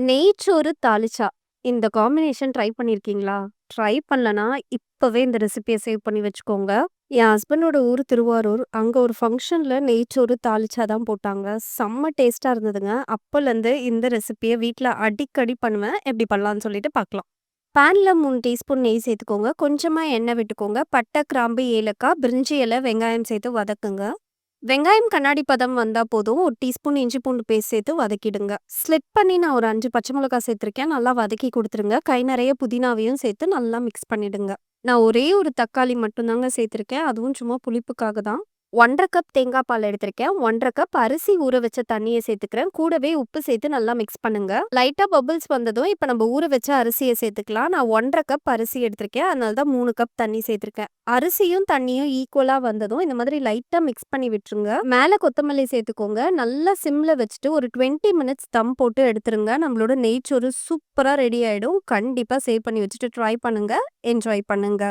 நெய்ச்சோறு தாளிச்சா. இந்த combination try பண்ணியிருக்கீங்களா? Try பண்ணலனா, இப்பவே இந்த ரெசிபிய சேவ் பண்ணி வச்சுக்கோங்க. என் ஹஸ்பண்டோட ஊர் திருவாரூர். அங்க ஒரு ஃபங்ஷன்ல நெய்ச்சோறு தாளிச்சா தான் போட்டாங்க. செம்ம டேஸ்ட்டா இருந்ததுங்க. அப்போலேருந்து இந்த ரெசிபிய வீட்ல அடிக்கடி பண்ணுவேன். எப்படி பண்ணலான்னு சொல்லிட்டு பார்க்கலாம். பேன்ல 3 டீஸ்பூன் நெய் சேர்த்துக்கோங்க. கொஞ்சமா எண்ணெய் விட்டுக்கோங்க. பட்டை, கிராம்பு, ஏலக்காய், பிரிஞ்சி இலை, வெங்காயம் சேர்த்து வதக்குங்க. வெங்காயம் கண்ணாடி பதம் வந்தா போதும். 1 டீஸ்பூன் இஞ்சி பூண்டு பேஸ்ட் சேர்த்து வதக்கிடுங்க. ஸ்லிட் பண்ணி நான் ஒரு 5 பச்சை மிளகாய் சேர்த்துருக்கேன். நல்லா வதக்கி குடுத்துருங்க. கை நெறைய புதினாவையும் சேர்த்து நல்லா மிக்ஸ் பண்ணிடுங்க. நான் ஒரே ஒரு தக்காளி மட்டும் தாங்க சேர்த்துருக்கேன். அதுவும் சும்மா புளிப்புக்காக தான். 1 1/2 கப் தேங்காய் பால் எடுத்திருக்கேன். 1 1/2 கப் அரிசி ஊற வச்ச தண்ணிய சேர்த்துக்கிறேன். கூடவே உப்பு சேர்த்து நல்லா மிக்ஸ் பண்ணுங்க. லைட்டா பபிள்ஸ் வந்ததும் இப்ப நம்ம ஊற வச்ச அரிசிய சேர்த்துக்கலாம். நான் 1 1/2 கப் அரிசி எடுத்திருக்கேன். அதனால தான் 3 கப் தண்ணி சேர்த்துருக்கேன். அரிசியும் தண்ணியும் ஈக்குவலா வந்ததும் இந்த மாதிரி லைட்டா மிக்ஸ் பண்ணி விட்டுருங்க. மேல கொத்தமல்லி சேர்த்துக்கோங்க. நல்லா சிம்ல வச்சுட்டு ஒரு 20 மினிட்ஸ் தம் போட்டு எடுத்துருங்க. நம்மளோட நெய்ச்சோறு சூப்பரா ரெடி ஆயிடும். கண்டிப்பா சேவ் பண்ணி வச்சுட்டு ட்ரை பண்ணுங்க. என்ஜாய் பண்ணுங்க.